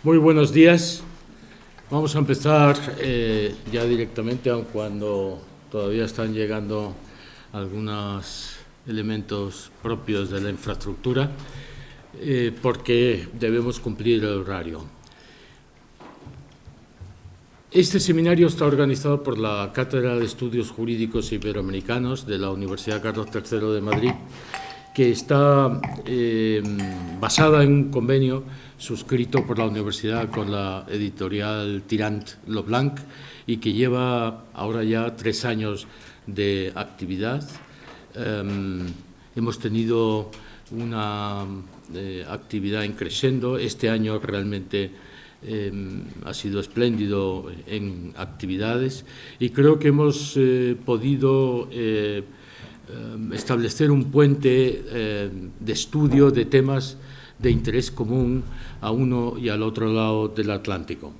Muy buenos días. Vamos a empezar ya directamente, aun cuando todavía están llegando algunos elementos propios de la infraestructura, porque debemos cumplir el horario. Este seminario está organizado por la Cátedra de Estudios Jurídicos Iberoamericanos de la Universidad Carlos III de Madrid, que está basada en un convenio suscrito por la universidad con la editorial Tirant-Leblanc y que lleva ahora ya 3 años de actividad. Hemos tenido una actividad en crescendo. Este año realmente ha sido espléndido en actividades y creo que hemos podido establecer un puente de estudio de temas de interés común a uno y al otro lado del Atlántico.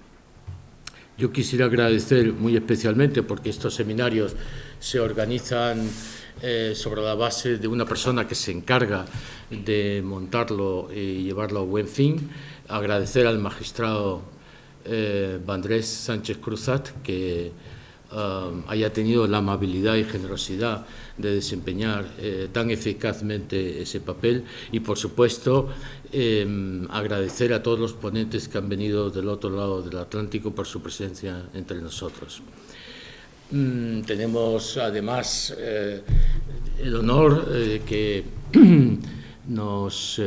Yo quisiera agradecer muy especialmente, porque estos seminarios se organizan sobre la base de una persona que se encarga de montarlo y llevarlo a buen fin, agradecer al magistrado Vandrés Sánchez Cruzat que haya tenido la amabilidad y generosidad de desempeñar tan eficazmente ese papel y, por supuesto, agradecer a todos los ponentes que han venido del otro lado del Atlántico por su presencia entre nosotros. Tenemos, además, el honor de que nos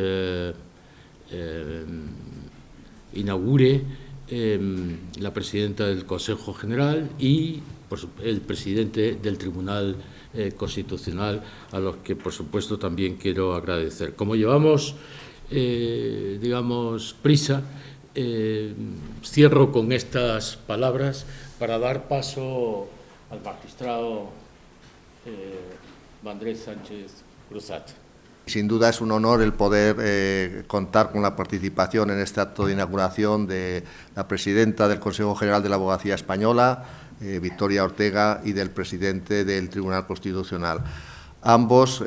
inaugure la presidenta del Consejo General y el presidente del Tribunal Constitucional, a los que, por supuesto, también quiero agradecer. Como llevamos, digamos, prisa, cierro con estas palabras para dar paso al magistrado Vandrés Sánchez Cruzat. Sin duda es un honor el poder contar con la participación en este acto de inauguración de la presidenta del Consejo General de la Abogacía Española, Victoria Ortega, y del presidente del Tribunal Constitucional. Ambos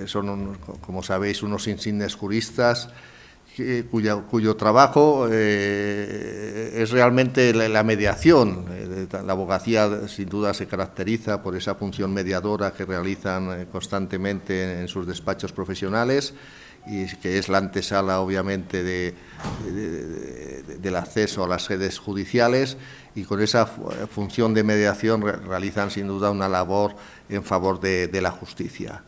son, como sabéis, unos insignes juristas cuyo trabajo es realmente la mediación. La abogacía sin duda se caracteriza por esa función mediadora que realizan constantemente en sus despachos profesionales y que es la antesala, obviamente, del acceso a las sedes judiciales, y con esa función de mediación realizan sin duda una labor en favor de la justicia.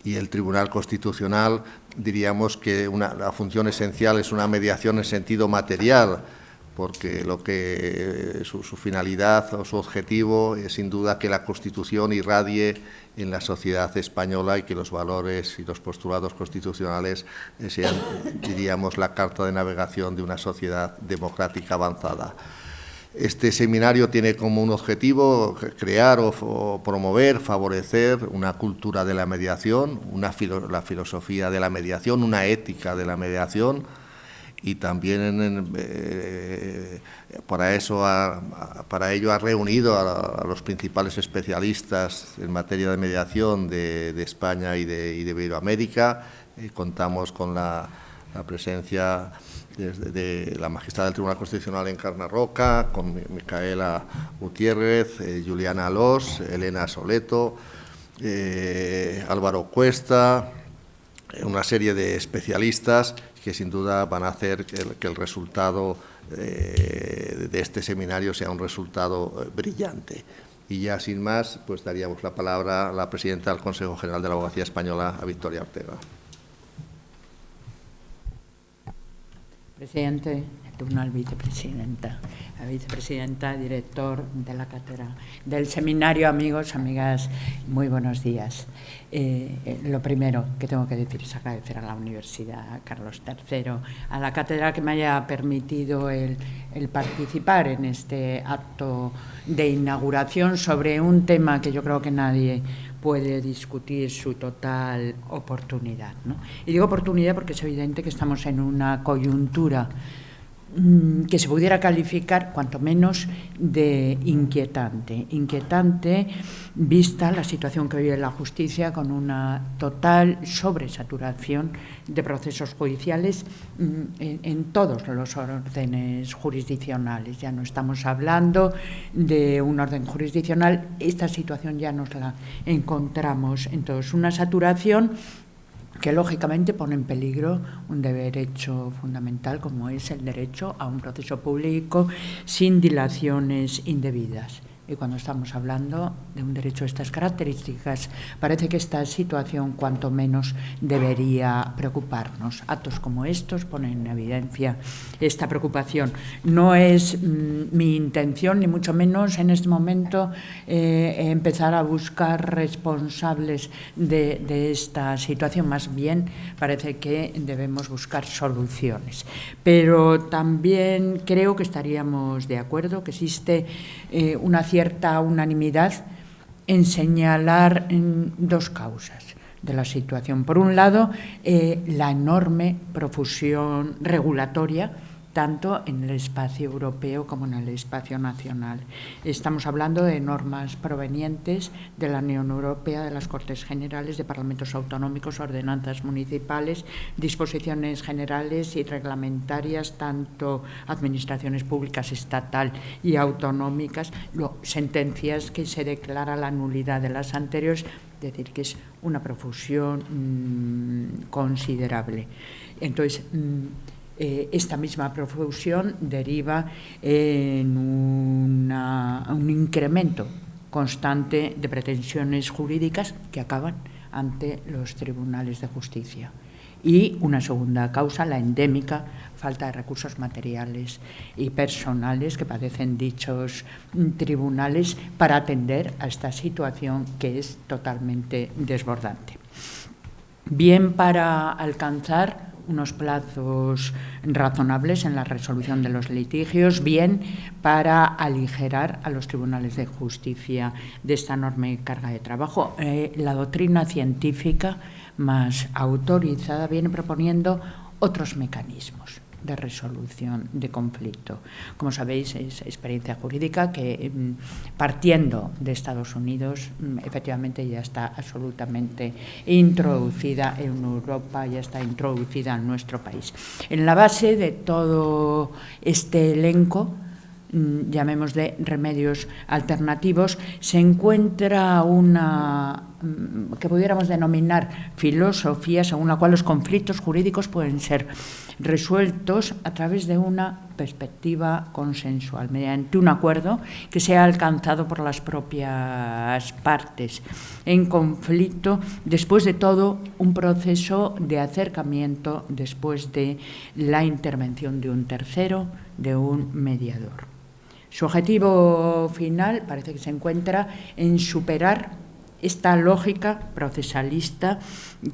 Y el Tribunal Constitucional, diríamos que la función esencial es una mediación en sentido material, porque su finalidad o su objetivo es sin duda que la Constitución irradie en la sociedad española y que los valores y los postulados constitucionales sean, diríamos, la carta de navegación de una sociedad democrática avanzada. Este seminario tiene como un objetivo crear o promover, favorecer una cultura de la mediación, la filosofía de la mediación, una ética de la mediación, y también para ello ha reunido a los principales especialistas en materia de mediación de España y de Iberoamérica. Contamos con la presencia de la magistrada del Tribunal Constitucional Encarna Roca, con Micaela Gutiérrez, Juliana Alós, Elena Soleto, Álvaro Cuesta, una serie de especialistas que sin duda van a hacer que el resultado de este seminario sea un resultado brillante. Y ya sin más, pues daríamos la palabra a la presidenta del Consejo General de la Abogacía Española, a Victoria Ortega. Presidente del Tribunal, vicepresidenta, director de la cátedra del seminario, amigos, amigas, muy buenos días. Lo primero que tengo que decir es agradecer a la Universidad Carlos III, a la cátedra, que me haya permitido el participar en este acto de inauguración sobre un tema que yo creo que nadie puede discutir su total oportunidad, ¿no? Y digo oportunidad porque es evidente que estamos en una coyuntura que se pudiera calificar, cuanto menos, de inquietante. Inquietante vista la situación que vive la justicia, con una total sobresaturación de procesos judiciales en todos los órdenes jurisdiccionales. Ya no estamos hablando de un orden jurisdiccional, esta situación ya nos la encontramos en todos. Una saturación que lógicamente pone en peligro un derecho fundamental como es el derecho a un proceso público sin dilaciones indebidas. Y cuando estamos hablando de un derecho de estas características, parece que esta situación cuanto menos debería preocuparnos. Actos como estos ponen en evidencia esta preocupación. No es mi intención, ni mucho menos en este momento, empezar a buscar responsables de esta situación. Más bien parece que debemos buscar soluciones. Pero también creo que estaríamos de acuerdo que existe una cierta unanimidad en señalar dos causas de la situación. Por un lado, la enorme profusión regulatoria, tanto en el espacio europeo como en el espacio nacional. Estamos hablando de normas provenientes de la Unión Europea, de las Cortes Generales, de parlamentos autonómicos, ordenanzas municipales, disposiciones generales y reglamentarias, tanto administraciones públicas estatal y autonómicas, sentencias que se declara la nulidad de las anteriores, es decir, que es una profusión considerable. Entonces, esta misma profusión deriva en un incremento constante de pretensiones jurídicas que acaban ante los tribunales de justicia. Y una segunda causa, la endémica falta de recursos materiales y personales que padecen dichos tribunales para atender a esta situación que es totalmente desbordante. Bien para alcanzar unos plazos razonables en la resolución de los litigios, bien para aligerar a los tribunales de justicia de esta enorme carga de trabajo. La doctrina científica más autorizada viene proponiendo otros mecanismos de resolución de conflicto. Como sabéis, es experiencia jurídica que, partiendo de Estados Unidos, efectivamente ya está absolutamente introducida en Europa, ya está introducida en nuestro país. En la base de todo este elenco, llamemos de remedios alternativos, se encuentra una que pudiéramos denominar filosofía, según la cual los conflictos jurídicos pueden ser resueltos a través de una perspectiva consensual, mediante un acuerdo que sea alcanzado por las propias partes en conflicto, después de todo un proceso de acercamiento, después de la intervención de un tercero, de un mediador. Su objetivo final parece que se encuentra en superar esta lógica procesalista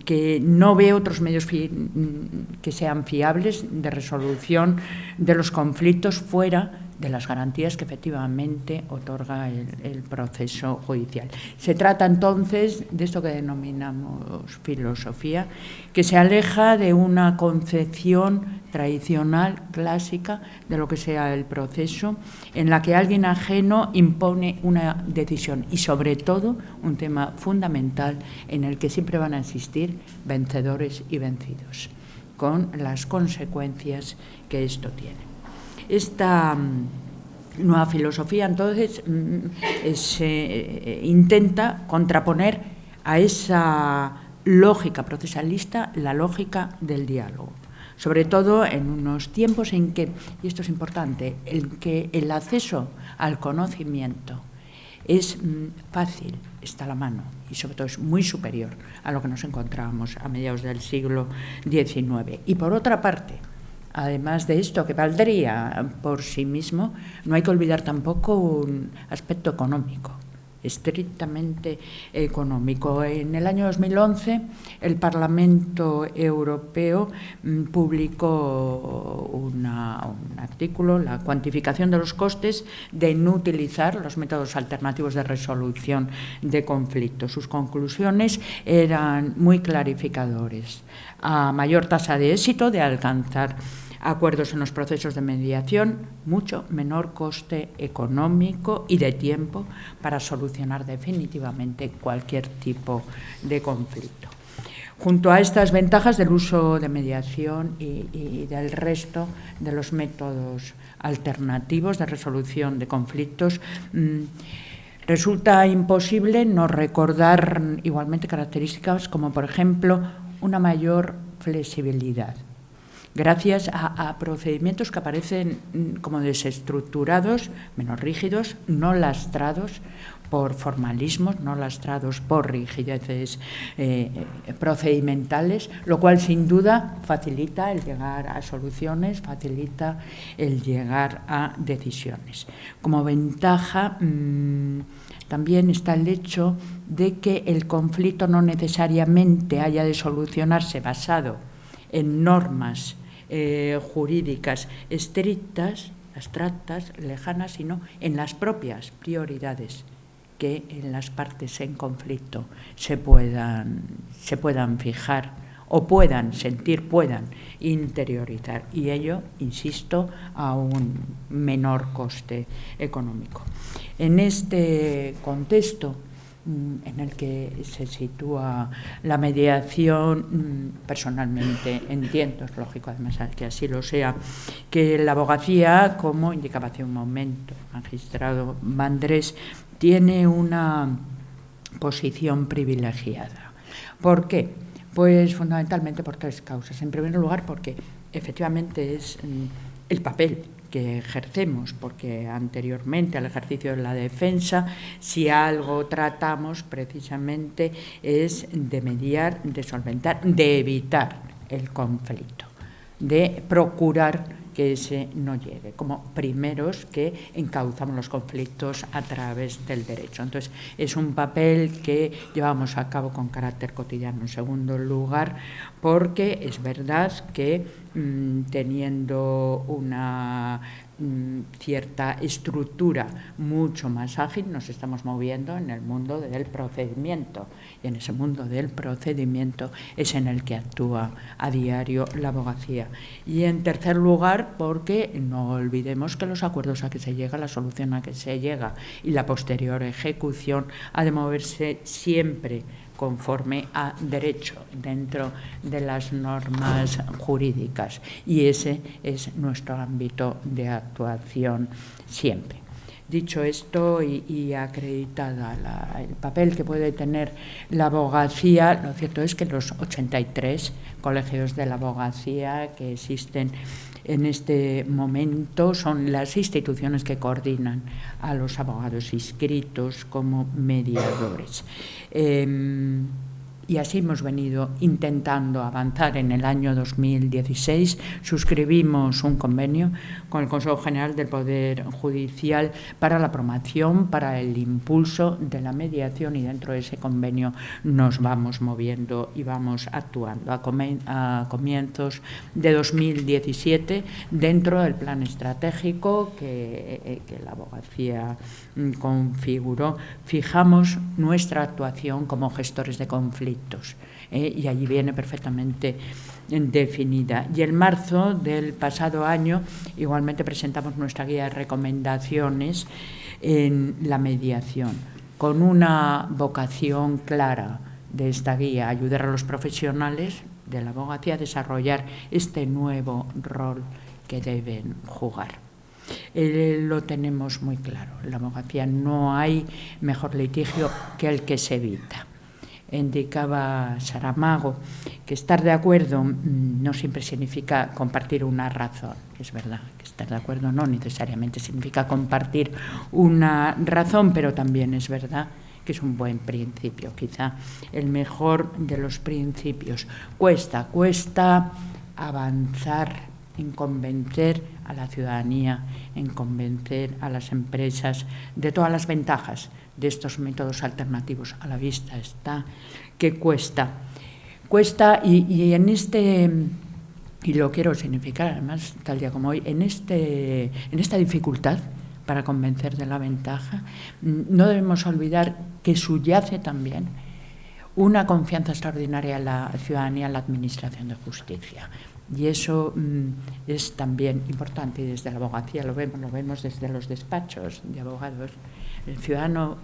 que no ve otros medios que sean fiables de resolución de los conflictos fuera de las garantías que efectivamente otorga el proceso judicial. Se trata entonces de esto que denominamos filosofía, que se aleja de una concepción tradicional, clásica, de lo que sea el proceso, en la que alguien ajeno impone una decisión y, sobre todo, un tema fundamental en el que siempre van a existir vencedores y vencidos, con las consecuencias que esto tiene. Esta nueva filosofía, entonces, se intenta contraponer a esa lógica procesalista la lógica del diálogo, sobre todo en unos tiempos en que, y esto es importante, en que el acceso al conocimiento es fácil, está a la mano y sobre todo es muy superior a lo que nos encontrábamos a mediados del siglo XIX. Y por otra parte, además de esto, que valdría por sí mismo, no hay que olvidar tampoco un aspecto económico, estrictamente económico. En el año 2011, el Parlamento Europeo publicó un artículo, la cuantificación de los costes de no utilizar los métodos alternativos de resolución de conflictos. Sus conclusiones eran muy clarificadores. A mayor tasa de éxito de alcanzar acuerdos en los procesos de mediación, mucho menor coste económico y de tiempo para solucionar definitivamente cualquier tipo de conflicto. Junto a estas ventajas del uso de mediación y del resto de los métodos alternativos de resolución de conflictos, resulta imposible no recordar igualmente características como, por ejemplo, una mayor flexibilidad, gracias a procedimientos que aparecen como desestructurados, menos rígidos, no lastrados por formalismos, no lastrados por rigideces procedimentales, lo cual sin duda facilita el llegar a soluciones, facilita el llegar a decisiones. Como ventaja también está el hecho de que el conflicto no necesariamente haya de solucionarse basado en normas jurídicas estrictas, abstractas, lejanas, sino en las propias prioridades que en las partes en conflicto se puedan fijar o puedan sentir, puedan interiorizar, y ello, insisto, a un menor coste económico. En este contexto en el que se sitúa la mediación, personalmente entiendo, es lógico además que así lo sea, que la abogacía, como indicaba hace un momento el magistrado Vandrés, tiene una posición privilegiada. ¿Por qué? Pues fundamentalmente por tres causas. En primer lugar, porque efectivamente es el papel que ejercemos, porque anteriormente al ejercicio de la defensa, si algo tratamos precisamente es de mediar, de solventar, de evitar el conflicto, de procurar que ese no llegue, como primeros que encauzamos los conflictos a través del derecho. Entonces, es un papel que llevamos a cabo con carácter cotidiano. En segundo lugar, porque es verdad que teniendo una cierta estructura mucho más ágil, nos estamos moviendo en el mundo del procedimiento, y en ese mundo del procedimiento es en el que actúa a diario la abogacía. Y en tercer lugar, porque no olvidemos que los acuerdos a que se llega, la solución a que se llega y la posterior ejecución ha de moverse siempre conforme a derecho, dentro de las normas jurídicas, y ese es nuestro ámbito de actuación siempre. Dicho esto y acreditada el papel que puede tener la abogacía, lo cierto es que los 83 colegios de la abogacía que existen en este momento son las instituciones que coordinan a los abogados inscritos como mediadores. Y así hemos venido intentando avanzar. En el año 2016 suscribimos un convenio con el Consejo General del Poder Judicial para la promoción, para el impulso de la mediación, y dentro de ese convenio nos vamos moviendo y vamos actuando. A comienzos de 2017, dentro del plan estratégico que la abogacía configuró, fijamos nuestra actuación como gestores de conflictos, y allí viene perfectamente definida. Y en marzo del pasado año igualmente presentamos nuestra guía de recomendaciones en la mediación, con una vocación clara de esta guía: ayudar a los profesionales de la abogacía a desarrollar este nuevo rol que deben jugar. Lo tenemos muy claro. En la abogacía no hay mejor litigio que el que se evita. Indicaba Saramago que estar de acuerdo no siempre significa compartir una razón. Es verdad que estar de acuerdo no necesariamente significa compartir una razón, pero también es verdad que es un buen principio, quizá el mejor de los principios. Cuesta avanzar en convencer a la ciudadanía, en convencer a las empresas de todas las ventajas de estos métodos alternativos. A la vista está que cuesta y en este, y lo quiero significar además tal día como hoy, en esta dificultad para convencer de la ventaja, no debemos olvidar que subyace también una confianza extraordinaria en la ciudadanía en la administración de justicia. Y eso es también importante. Y desde la abogacía lo vemos desde los despachos de abogados. El ciudadano,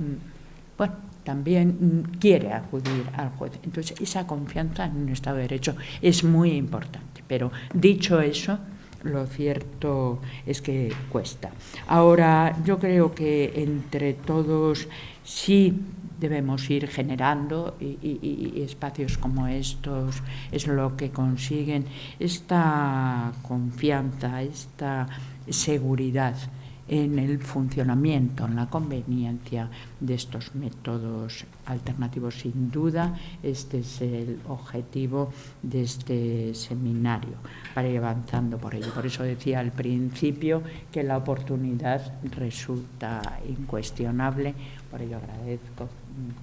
bueno, también quiere acudir al juez. Entonces, esa confianza en un Estado de Derecho es muy importante. Pero dicho eso, lo cierto es que cuesta. Ahora, yo creo que entre todos sí debemos ir generando y espacios como estos es lo que consiguen esta confianza, esta seguridad en el funcionamiento, en la conveniencia de estos métodos alternativos. Sin duda, este es el objetivo de este seminario, para ir avanzando por ello. Por eso decía al principio que la oportunidad resulta incuestionable. Por ello agradezco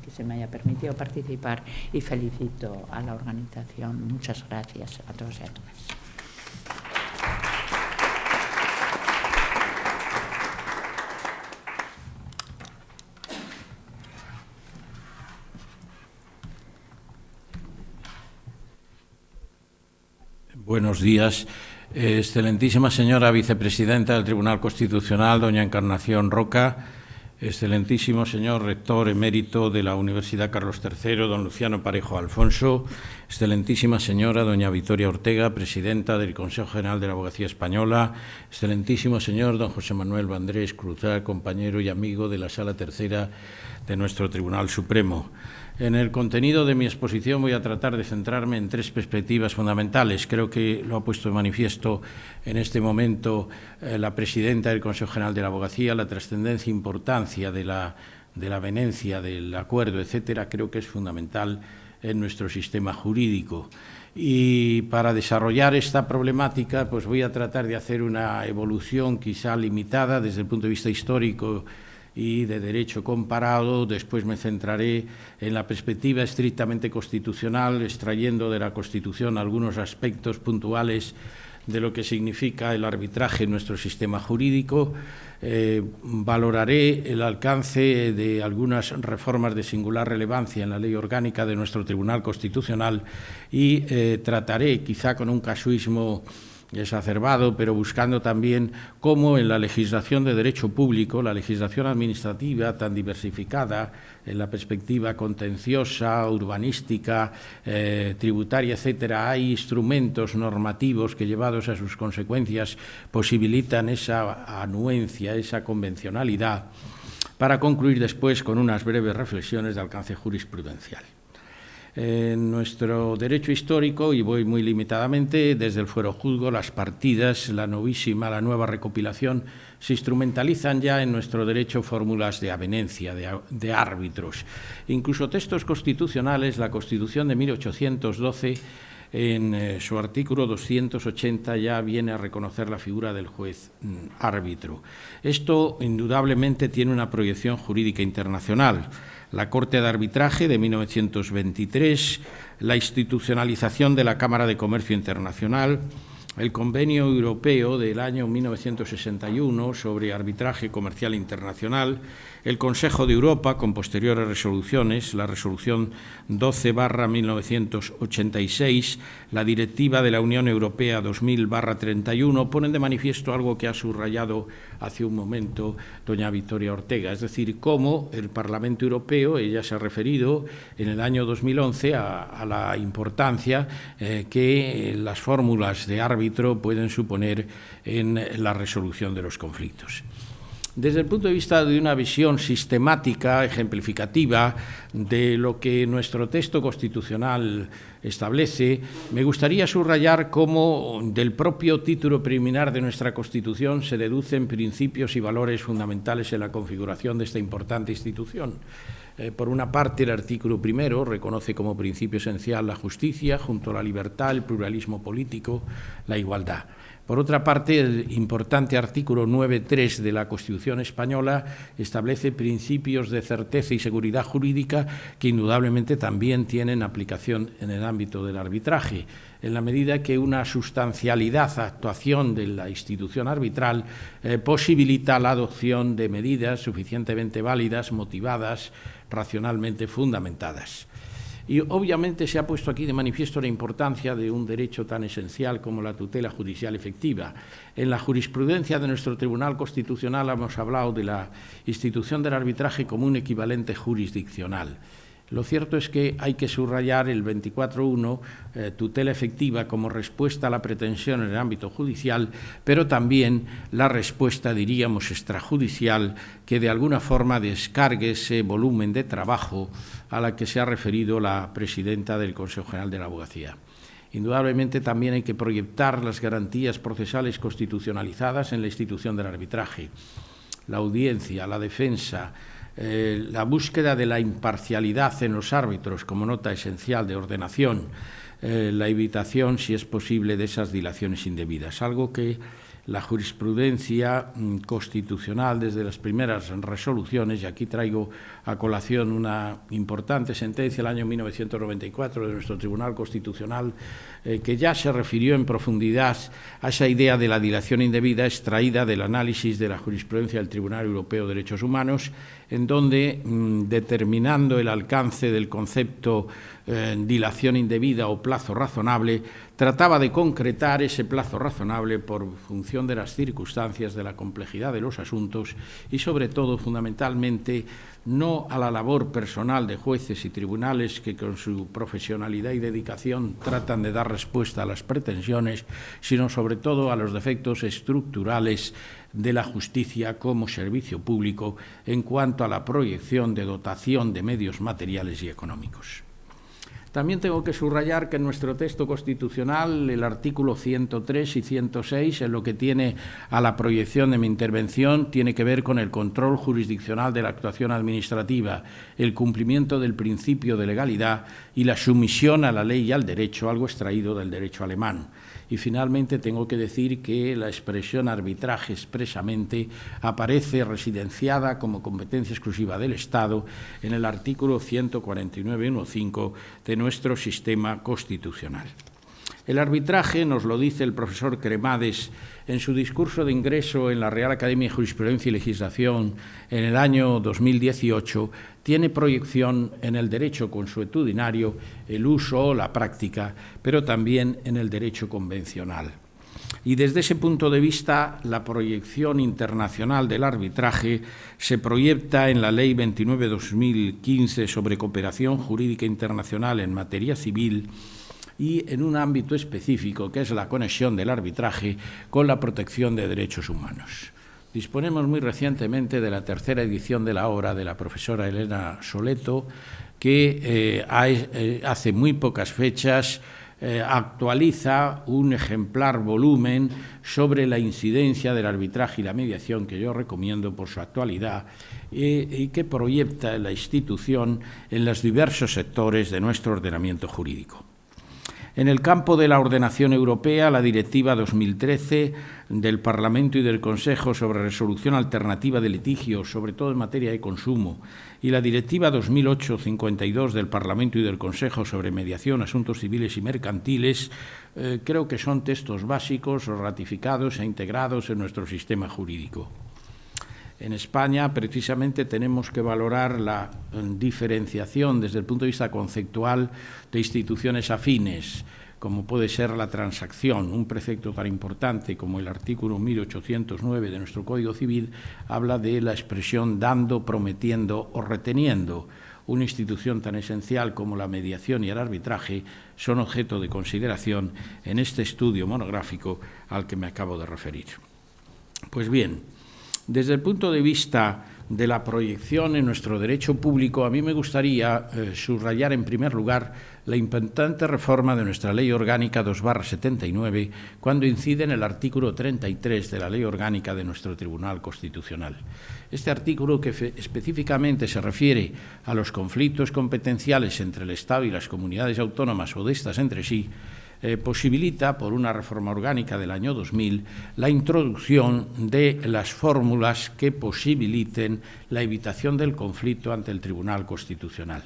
que se me haya permitido participar y felicito a la organización. Muchas gracias a todos y a todas. Buenos días. Excelentísima señora vicepresidenta del Tribunal Constitucional, doña Encarnación Roca, excelentísimo señor rector emérito de la Universidad Carlos III, don Luciano Parejo Alfonso, excelentísima señora doña Victoria Ortega, presidenta del Consejo General de la Abogacía Española, excelentísimo señor don José Manuel Vandrés Cruzá, compañero y amigo de la Sala Tercera de nuestro Tribunal Supremo. En el contenido de mi exposición voy a tratar de centrarme en tres perspectivas fundamentales. Creo que lo ha puesto de manifiesto en este momento la presidenta del Consejo General de la Abogacía, la trascendencia e importancia de la avenencia, del acuerdo, etcétera. Creo que es fundamental en nuestro sistema jurídico. Y para desarrollar esta problemática, pues voy a tratar de hacer una evolución quizá limitada desde el punto de vista histórico y de derecho comparado. Después me centraré en la perspectiva estrictamente constitucional, extrayendo de la Constitución algunos aspectos puntuales de lo que significa el arbitraje en nuestro sistema jurídico. Valoraré el alcance de algunas reformas de singular relevancia en la ley orgánica de nuestro Tribunal Constitucional y trataré, quizá con un casuismo exacerbado, pero buscando también cómo en la legislación de derecho público, la legislación administrativa tan diversificada, en la perspectiva contenciosa, urbanística, tributaria, etcétera, hay instrumentos normativos que, llevados a sus consecuencias, posibilitan esa anuencia, esa convencionalidad, para concluir después con unas breves reflexiones de alcance jurisprudencial. En nuestro derecho histórico, y voy muy limitadamente, desde el fuero juzgo, las partidas, la novísima, la nueva recopilación, se instrumentalizan ya en nuestro derecho fórmulas de avenencia, de árbitros. Incluso textos constitucionales, la Constitución de 1812, en su artículo 280 ya viene a reconocer la figura del juez árbitro. Esto indudablemente tiene una proyección jurídica internacional. La Corte de Arbitraje de 1923, la institucionalización de la Cámara de Comercio Internacional, el Convenio Europeo del año 1961 sobre arbitraje comercial internacional, el Consejo de Europa, con posteriores resoluciones, la Resolución 12/1986, la Directiva de la Unión Europea 2000/31, ponen de manifiesto algo que ha subrayado hace un momento doña Victoria Ortega, es decir, cómo el Parlamento Europeo, ella se ha referido en el año 2011 a la importancia que las fórmulas de árbitro pueden suponer en la resolución de los conflictos. Desde el punto de vista de una visión sistemática, ejemplificativa, de lo que nuestro texto constitucional establece, me gustaría subrayar cómo del propio título preliminar de nuestra Constitución se deducen principios y valores fundamentales en la configuración de esta importante institución. Por una parte, el artículo primero reconoce como principio esencial la justicia, junto a la libertad, el pluralismo político, la igualdad. Por otra parte, el importante artículo 9.3 de la Constitución española establece principios de certeza y seguridad jurídica que indudablemente también tienen aplicación en el ámbito del arbitraje, en la medida que una sustancialidad, actuación de la institución arbitral posibilita la adopción de medidas suficientemente válidas, motivadas, racionalmente fundamentadas. Y obviamente se ha puesto aquí de manifiesto la importancia de un derecho tan esencial como la tutela judicial efectiva. En la jurisprudencia de nuestro Tribunal Constitucional hemos hablado de la institución del arbitraje como un equivalente jurisdiccional. Lo cierto es que hay que subrayar el 24.1, tutela efectiva, como respuesta a la pretensión en el ámbito judicial, pero también la respuesta, diríamos, extrajudicial, que de alguna forma descargue ese volumen de trabajo a la que se ha referido la presidenta del Consejo General de la Abogacía. Indudablemente también hay que proyectar las garantías procesales constitucionalizadas en la institución del arbitraje, la audiencia, la defensa, la búsqueda de la imparcialidad en los árbitros como nota esencial de ordenación, la evitación, si es posible, de esas dilaciones indebidas, algo que la jurisprudencia constitucional desde las primeras resoluciones, y aquí traigo a colación una importante sentencia del año 1994 de nuestro Tribunal Constitucional, que ya se refirió en profundidad a esa idea de la dilación indebida extraída del análisis de la jurisprudencia del Tribunal Europeo de Derechos Humanos, en donde, determinando el alcance del concepto dilación indebida o plazo razonable, trataba de concretar ese plazo razonable por función de las circunstancias, de la complejidad de los asuntos y, sobre todo, fundamentalmente, no a la labor personal de jueces y tribunales que con su profesionalidad y dedicación tratan de dar respuesta a las pretensiones, sino sobre todo a los defectos estructurales de la justicia como servicio público en cuanto a la proyección de dotación de medios materiales y económicos. También tengo que subrayar que en nuestro texto constitucional el artículo 103 y 106, en lo que tiene a la proyección de mi intervención, tiene que ver con el control jurisdiccional de la actuación administrativa, el cumplimiento del principio de legalidad y la sumisión a la ley y al derecho, algo extraído del derecho alemán. Y finalmente tengo que decir que la expresión arbitraje expresamente aparece residenciada como competencia exclusiva del Estado en el artículo 149.1.5 de nuestro sistema constitucional. El arbitraje, nos lo dice el profesor Cremades en su discurso de ingreso en la Real Academia de Jurisprudencia y Legislación en el año 2018, tiene proyección en el derecho consuetudinario, el uso o la práctica, pero también en el derecho convencional. Y desde ese punto de vista, la proyección internacional del arbitraje se proyecta en la Ley 29/2015 sobre cooperación jurídica internacional en materia civil y en un ámbito específico, que es la conexión del arbitraje con la protección de derechos humanos. Disponemos muy recientemente de la tercera edición de la obra de la profesora Elena Soleto, que hace muy pocas fechas actualiza un ejemplar volumen sobre la incidencia del arbitraje y la mediación, que yo recomiendo por su actualidad, y que proyecta la institución en los diversos sectores de nuestro ordenamiento jurídico. En el campo de la ordenación europea, la Directiva 2013 del Parlamento y del Consejo sobre resolución alternativa de litigios, sobre todo en materia de consumo, y la Directiva 2008/52 del Parlamento y del Consejo sobre mediación, asuntos civiles y mercantiles, creo que son textos básicos ratificados e integrados en nuestro sistema jurídico. En España, precisamente, tenemos que valorar la diferenciación desde el punto de vista conceptual de instituciones afines, como puede ser la transacción. Un precepto tan importante como el artículo 1809 de nuestro Código Civil habla de la expresión dando, prometiendo o reteniendo. Una institución tan esencial como la mediación y el arbitraje son objeto de consideración en este estudio monográfico al que me acabo de referir. Pues bien, desde el punto de vista de la proyección en nuestro derecho público, a mí me gustaría subrayar en primer lugar la importante reforma de nuestra Ley Orgánica 2/79, cuando incide en el artículo 33 de la Ley Orgánica de nuestro Tribunal Constitucional. Este artículo, que específicamente se refiere a los conflictos competenciales entre el Estado y las comunidades autónomas o de estas entre sí, posibilita, por una reforma orgánica del año 2000, la introducción de las fórmulas que posibiliten la evitación del conflicto ante el Tribunal Constitucional.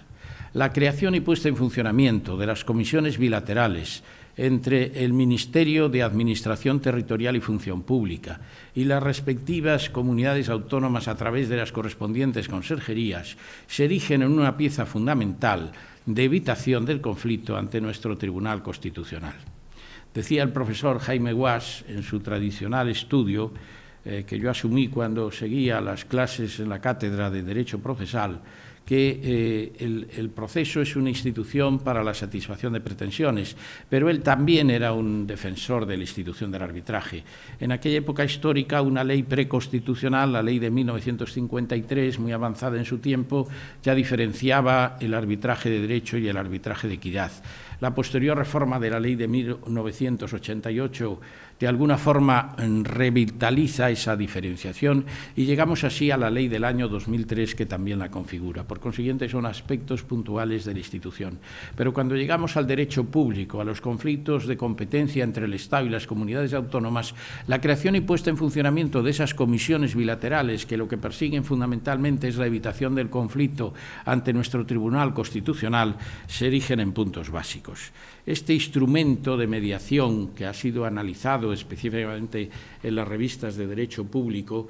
La creación y puesta en funcionamiento de las comisiones bilaterales entre el Ministerio de Administración Territorial y Función Pública y las respectivas comunidades autónomas a través de las correspondientes consejerías se erigen en una pieza fundamental de evitación del conflicto ante nuestro Tribunal Constitucional. Decía el profesor Jaime Guas en su tradicional estudio, que yo asumí cuando seguía las clases en la Cátedra de Derecho Procesal, que el proceso es una institución para la satisfacción de pretensiones, pero él también era un defensor de la institución del arbitraje. En aquella época histórica, una ley preconstitucional, la ley de 1953, muy avanzada en su tiempo, ya diferenciaba el arbitraje de derecho y el arbitraje de equidad. La posterior reforma de la ley de 1988 de alguna forma revitaliza esa diferenciación y llegamos así a la ley del año 2003 que también la configura. Por consiguiente, son aspectos puntuales de la institución. Pero cuando llegamos al derecho público, a los conflictos de competencia entre el Estado y las comunidades autónomas, la creación y puesta en funcionamiento de esas comisiones bilaterales que lo que persiguen fundamentalmente es la evitación del conflicto ante nuestro Tribunal Constitucional se erigen en puntos básicos. Este instrumento de mediación que ha sido analizado específicamente en las revistas de derecho público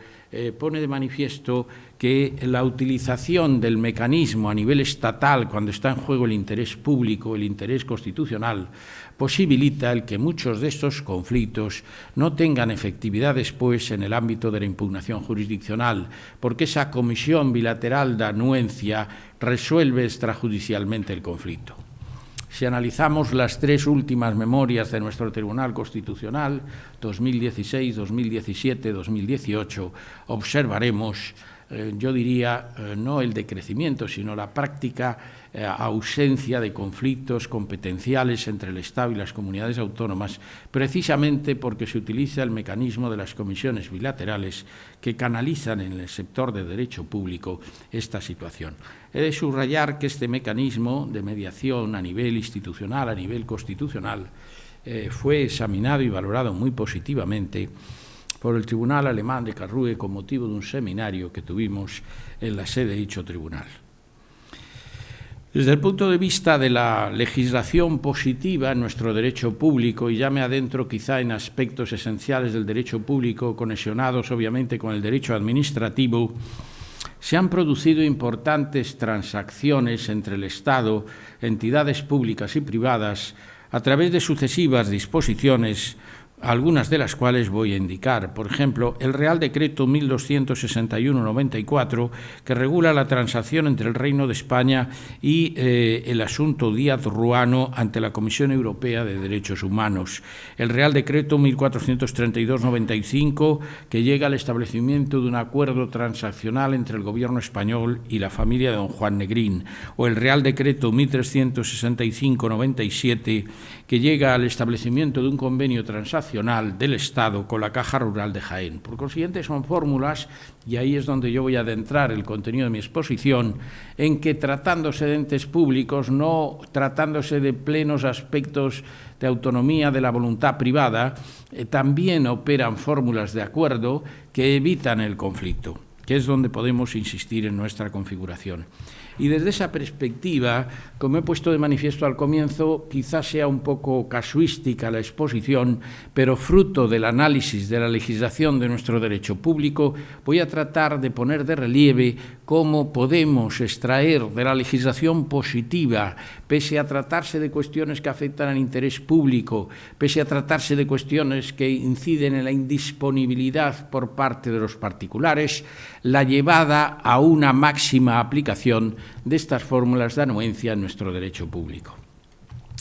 pone de manifiesto que la utilización del mecanismo a nivel estatal cuando está en juego el interés público, el interés constitucional, posibilita el que muchos de estos conflictos no tengan efectividad después en el ámbito de la impugnación jurisdiccional, porque esa comisión bilateral de anuencia resuelve extrajudicialmente el conflicto. Si analizamos las tres últimas memorias de nuestro Tribunal Constitucional, 2016, 2017, 2018, observaremos, yo diría, no el decrecimiento, sino la práctica ausencia de conflictos competenciales entre el Estado y las comunidades autónomas, precisamente porque se utiliza el mecanismo de las comisiones bilaterales que canalizan en el sector de derecho público esta situación. He de subrayar que este mecanismo de mediación a nivel institucional, a nivel constitucional, fue examinado y valorado muy positivamente por el Tribunal Alemán de Karlsruhe con motivo de un seminario que tuvimos en la sede de dicho tribunal. Desde el punto de vista de la legislación positiva en nuestro derecho público, y ya me adentro quizá en aspectos esenciales del derecho público, conexionados obviamente con el derecho administrativo, se han producido importantes transacciones entre el Estado, entidades públicas y privadas, a través de sucesivas disposiciones, algunas de las cuales voy a indicar. Por ejemplo, el Real Decreto 1261/94, que regula la transacción entre el Reino de España y el asunto Díaz-Ruano ante la Comisión Europea de Derechos Humanos. El Real Decreto 1432/95, que llega al establecimiento de un acuerdo transaccional entre el Gobierno español y la familia de don Juan Negrín. O el Real Decreto 1365/97, que llega al establecimiento de un convenio transaccional del Estado con la Caja Rural de Jaén. Por consiguiente, son fórmulas, y ahí es donde yo voy a adentrar el contenido de mi exposición, en que tratándose de entes públicos, no tratándose de plenos aspectos de autonomía de la voluntad privada, también operan fórmulas de acuerdo que evitan el conflicto, que es donde podemos insistir en nuestra configuración. Y desde esa perspectiva, como he puesto de manifiesto al comienzo, quizás sea un poco casuística la exposición, pero fruto del análisis de la legislación de nuestro derecho público, voy a tratar de poner de relieve cómo podemos extraer de la legislación positiva, pese a tratarse de cuestiones que afectan al interés público, pese a tratarse de cuestiones que inciden en la indisponibilidad por parte de los particulares, la llevada a una máxima aplicación de estas fórmulas de anuencia en nuestro derecho público.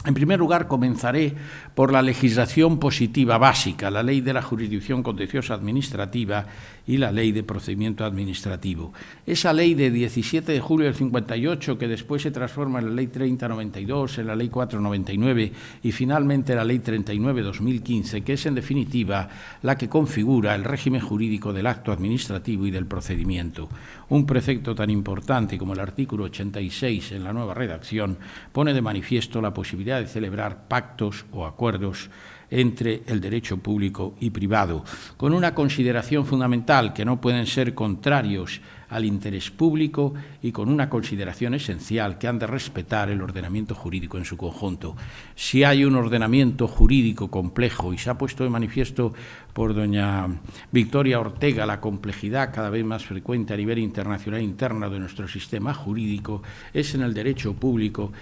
En primer lugar, comenzaré por la legislación positiva básica, la Ley de la Jurisdicción Contenciosa Administrativa y la Ley de Procedimiento Administrativo. Esa ley de 17 de julio del 58, que después se transforma en la Ley 30/92, en la Ley 4/99 y finalmente la Ley 39/2015, que es en definitiva la que configura el régimen jurídico del acto administrativo y del procedimiento. Un precepto tan importante como el artículo 86 en la nueva redacción pone de manifiesto la posibilidad de celebrar pactos o acuerdos entre el derecho público y privado, con una consideración fundamental, que no pueden ser contrarios al interés público y con una consideración esencial, que han de respetar el ordenamiento jurídico en su conjunto. Si hay un ordenamiento jurídico complejo, y se ha puesto de manifiesto por doña Victoria Ortega la complejidad cada vez más frecuente a nivel internacional interna de nuestro sistema jurídico, es en el derecho público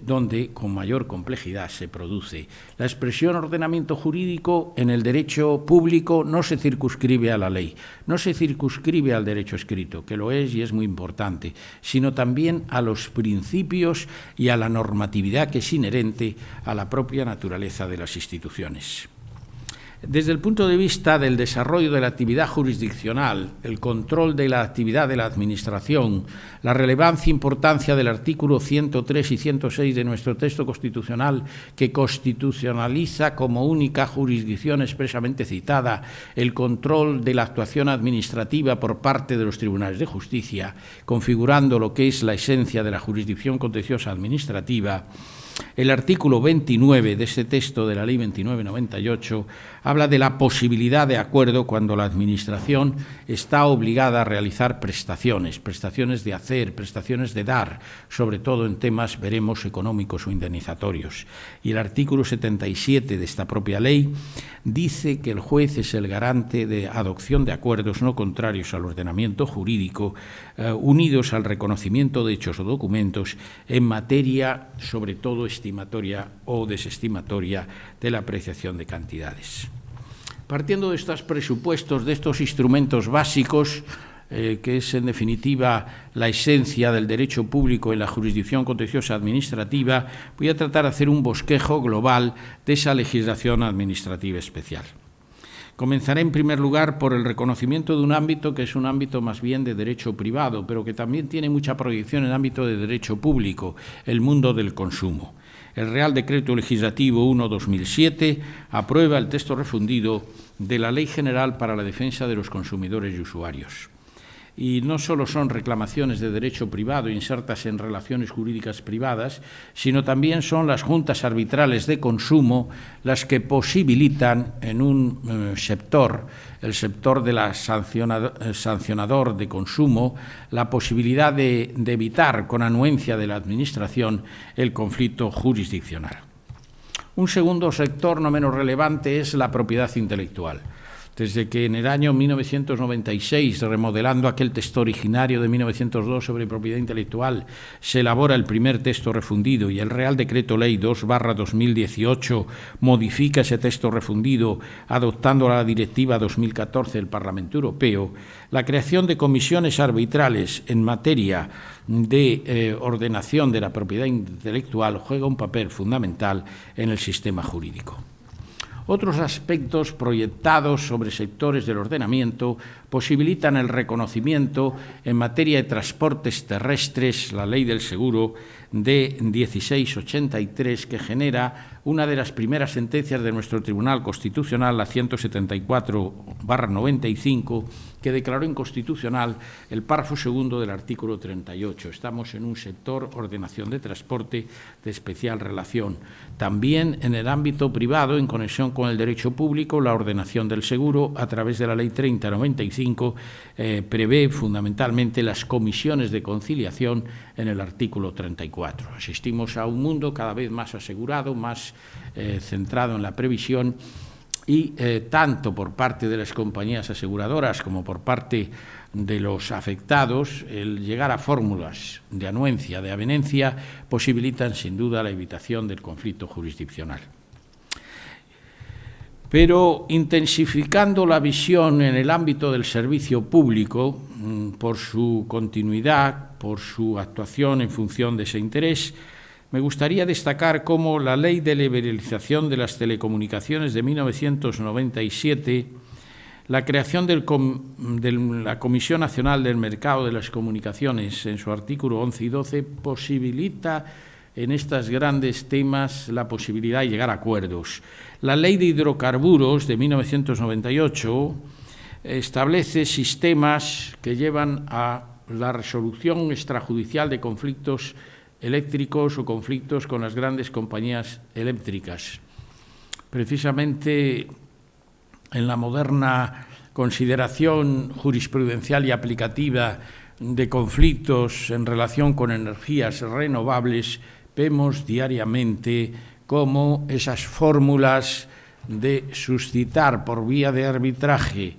donde con mayor complejidad se produce. La expresión ordenamiento jurídico en el derecho público no se circunscribe a la ley, no se circunscribe al derecho escrito, que lo es y es muy importante, sino también a los principios y a la normatividad que es inherente a la propia naturaleza de las instituciones. Desde el punto de vista del desarrollo de la actividad jurisdiccional, el control de la actividad de la Administración, la relevancia e importancia del artículo 103 y 106 de nuestro texto constitucional, que constitucionaliza como única jurisdicción expresamente citada el control de la actuación administrativa por parte de los tribunales de justicia, configurando lo que es la esencia de la jurisdicción contenciosa administrativa. El artículo 29 de este texto de la Ley 2998 habla de la posibilidad de acuerdo cuando la Administración está obligada a realizar prestaciones de hacer, prestaciones de dar, sobre todo en temas, veremos, económicos o indemnizatorios. Y el artículo 77 de esta propia ley dice que el juez es el garante de adopción de acuerdos no contrarios al ordenamiento jurídico, unidos al reconocimiento de hechos o documentos en materia, sobre todo, estimatoria o desestimatoria de la apreciación de cantidades. Partiendo de estos presupuestos, de estos instrumentos básicos, que es en definitiva la esencia del derecho público en la jurisdicción contenciosa administrativa, voy a tratar de hacer un bosquejo global de esa legislación administrativa especial. Comenzaré en primer lugar por el reconocimiento de un ámbito que es un ámbito más bien de derecho privado, pero que también tiene mucha proyección en el ámbito de derecho público, el mundo del consumo. El Real Decreto Legislativo 1/2007 aprueba el texto refundido de la Ley General para la Defensa de los Consumidores y Usuarios. Y no solo son reclamaciones de derecho privado insertas en relaciones jurídicas privadas, sino también son las juntas arbitrales de consumo las que posibilitan en un sector, el sector de la sancionador de consumo, la posibilidad de evitar con anuencia de la Administración el conflicto jurisdiccional. Un segundo sector no menos relevante es la propiedad intelectual. Desde que en el año 1996, remodelando aquel texto originario de 1902 sobre propiedad intelectual, se elabora el primer texto refundido y el Real Decreto Ley 2/2018 modifica ese texto refundido adoptando la Directiva 2014 del Parlamento Europeo, la creación de comisiones arbitrales en materia de ordenación de la propiedad intelectual juega un papel fundamental en el sistema jurídico. Otros aspectos proyectados sobre sectores del ordenamiento posibilitan el reconocimiento en materia de transportes terrestres, la Ley del Seguro de 1683, que genera una de las primeras sentencias de nuestro Tribunal Constitucional, la 174/95, que declaró inconstitucional el párrafo segundo del artículo 38. Estamos en un sector ordenación de transporte de especial relación. También en el ámbito privado, en conexión con el derecho público, la ordenación del seguro, a través de la Ley 30/95, prevé fundamentalmente las comisiones de conciliación en el artículo 34. Asistimos a un mundo cada vez más asegurado, más centrado en la previsión, y tanto por parte de las compañías aseguradoras como por parte de los afectados, el llegar a fórmulas de anuencia, de avenencia, posibilitan sin duda la evitación del conflicto jurisdiccional. Pero intensificando la visión en el ámbito del servicio público, por su continuidad, por su actuación en función de ese interés, me gustaría destacar cómo la Ley de Liberalización de las Telecomunicaciones de 1997, la creación de la Comisión Nacional del Mercado de las Comunicaciones, en su artículo 11 y 12, posibilita en estos grandes temas la posibilidad de llegar a acuerdos. La Ley de Hidrocarburos de 1998 establece sistemas que llevan a la resolución extrajudicial de conflictos eléctricos o conflictos con las grandes compañías eléctricas. Precisamente en la moderna consideración jurisprudencial y aplicativa de conflictos en relación con energías renovables, vemos diariamente cómo esas fórmulas de suscitar por vía de arbitraje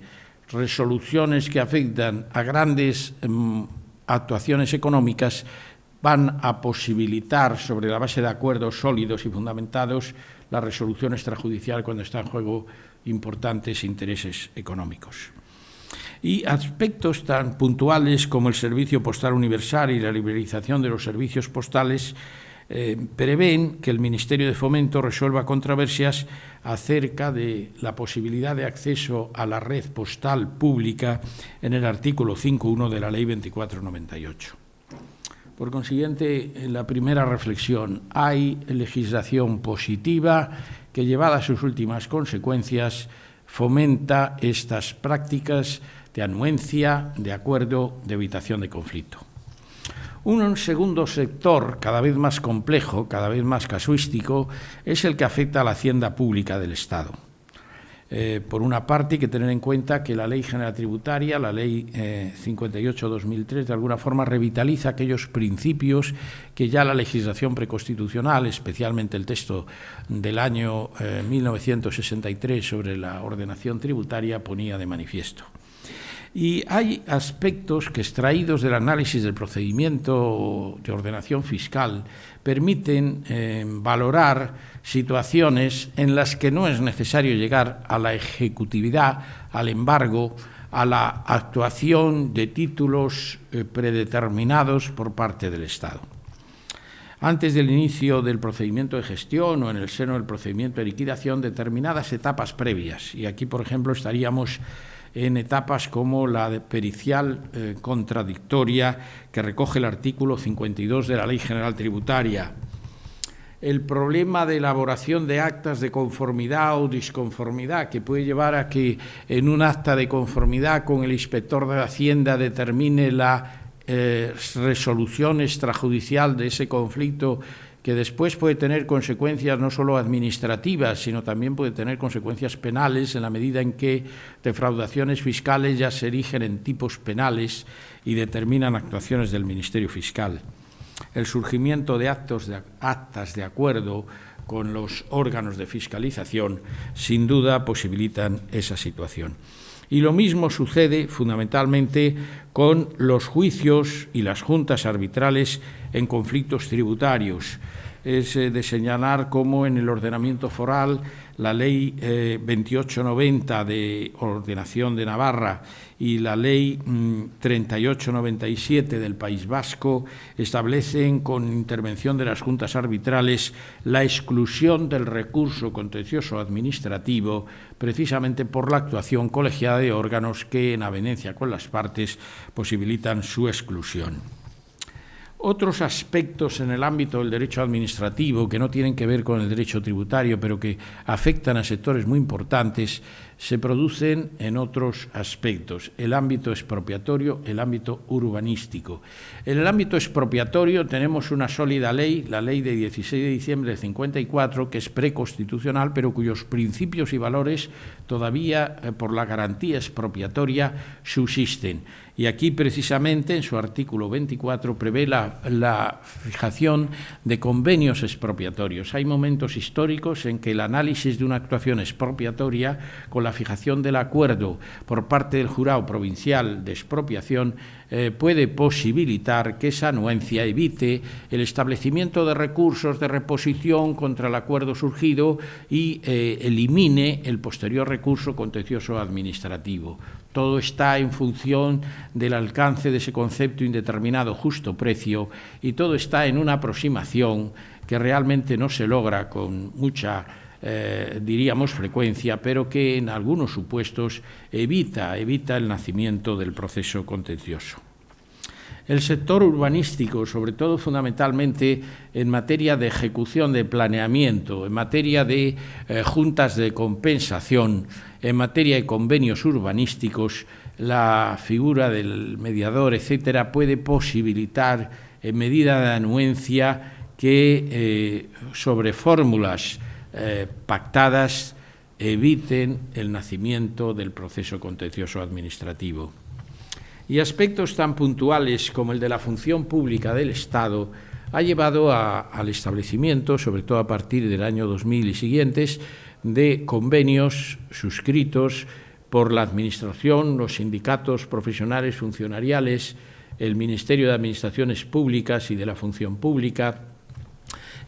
resoluciones que afectan a grandes actuaciones económicas van a posibilitar, sobre la base de acuerdos sólidos y fundamentados, la resolución extrajudicial cuando está en juego importantes intereses económicos. Y aspectos tan puntuales como el servicio postal universal y la liberalización de los servicios postales prevén que el Ministerio de Fomento resuelva controversias acerca de la posibilidad de acceso a la red postal pública en el artículo 5.1 de la Ley 2498. Por consiguiente, en la primera reflexión, hay legislación positiva que, llevada a sus últimas consecuencias, fomenta estas prácticas de anuencia, de acuerdo, de evitación de conflicto. Un segundo sector, cada vez más complejo, cada vez más casuístico, es el que afecta a la hacienda pública del Estado. Por una parte, hay que tener en cuenta que la Ley General Tributaria, la Ley 58/2003, de alguna forma revitaliza aquellos principios que ya la legislación preconstitucional, especialmente el texto del año 1963 sobre la ordenación tributaria, ponía de manifiesto. Y hay aspectos que, extraídos del análisis del procedimiento de ordenación fiscal, permiten valorar situaciones en las que no es necesario llegar a la ejecutividad, al embargo, a la actuación de títulos predeterminados por parte del Estado. Antes del inicio del procedimiento de gestión o en el seno del procedimiento de liquidación, determinadas etapas previas. Y aquí, por ejemplo, estaríamos en etapas como la de pericial contradictoria que recoge el artículo 52 de la Ley General Tributaria. El problema de elaboración de actas de conformidad o disconformidad, que puede llevar a que en un acta de conformidad con el inspector de Hacienda determine la resolución extrajudicial de ese conflicto, que después puede tener consecuencias no solo administrativas, sino también puede tener consecuencias penales en la medida en que defraudaciones fiscales ya se erigen en tipos penales y determinan actuaciones del Ministerio Fiscal. El surgimiento de actas de acuerdo con los órganos de fiscalización, sin duda, posibilitan esa situación. Y lo mismo sucede fundamentalmente con los juicios y las juntas arbitrales en conflictos tributarios. Es de señalar cómo en el ordenamiento foral la Ley 2890 de Ordenación de Navarra y la Ley 3897 del País Vasco establecen, con intervención de las juntas arbitrales, la exclusión del recurso contencioso administrativo precisamente por la actuación colegiada de órganos que, en avenencia con las partes, posibilitan su exclusión. Otros aspectos en el ámbito del derecho administrativo que no tienen que ver con el derecho tributario, pero que afectan a sectores muy importantes, se producen en otros aspectos, el ámbito expropiatorio, el ámbito urbanístico. En el ámbito expropiatorio tenemos una sólida ley, la ley de 16 de diciembre de 54, que es preconstitucional, pero cuyos principios y valores todavía, por la garantía expropiatoria, subsisten. Y aquí, precisamente, en su artículo 24, prevé la fijación de convenios expropiatorios. Hay momentos históricos en que el análisis de una actuación expropiatoria, con la fijación del acuerdo por parte del jurado provincial de expropiación, puede posibilitar que esa anuencia evite el establecimiento de recursos de reposición contra el acuerdo surgido y elimine el posterior recurso contencioso administrativo. Todo está en función del alcance de ese concepto indeterminado justo precio y todo está en una aproximación que realmente no se logra con mucha, diríamos, frecuencia, pero que en algunos supuestos evita el nacimiento del proceso contencioso. El sector urbanístico, sobre todo fundamentalmente en materia de ejecución de planeamiento, en materia de juntas de compensación, en materia de convenios urbanísticos, la figura del mediador, etcétera, puede posibilitar, en medida de anuencia, que sobre fórmulas pactadas eviten el nacimiento del proceso contencioso administrativo. y aspectos tan puntuales como el de la función pública del Estado ha llevado al establecimiento, sobre todo a partir del año 2000 y siguientes, de convenios suscritos por la Administración, los sindicatos profesionales funcionariales, el Ministerio de Administraciones Públicas y de la Función Pública,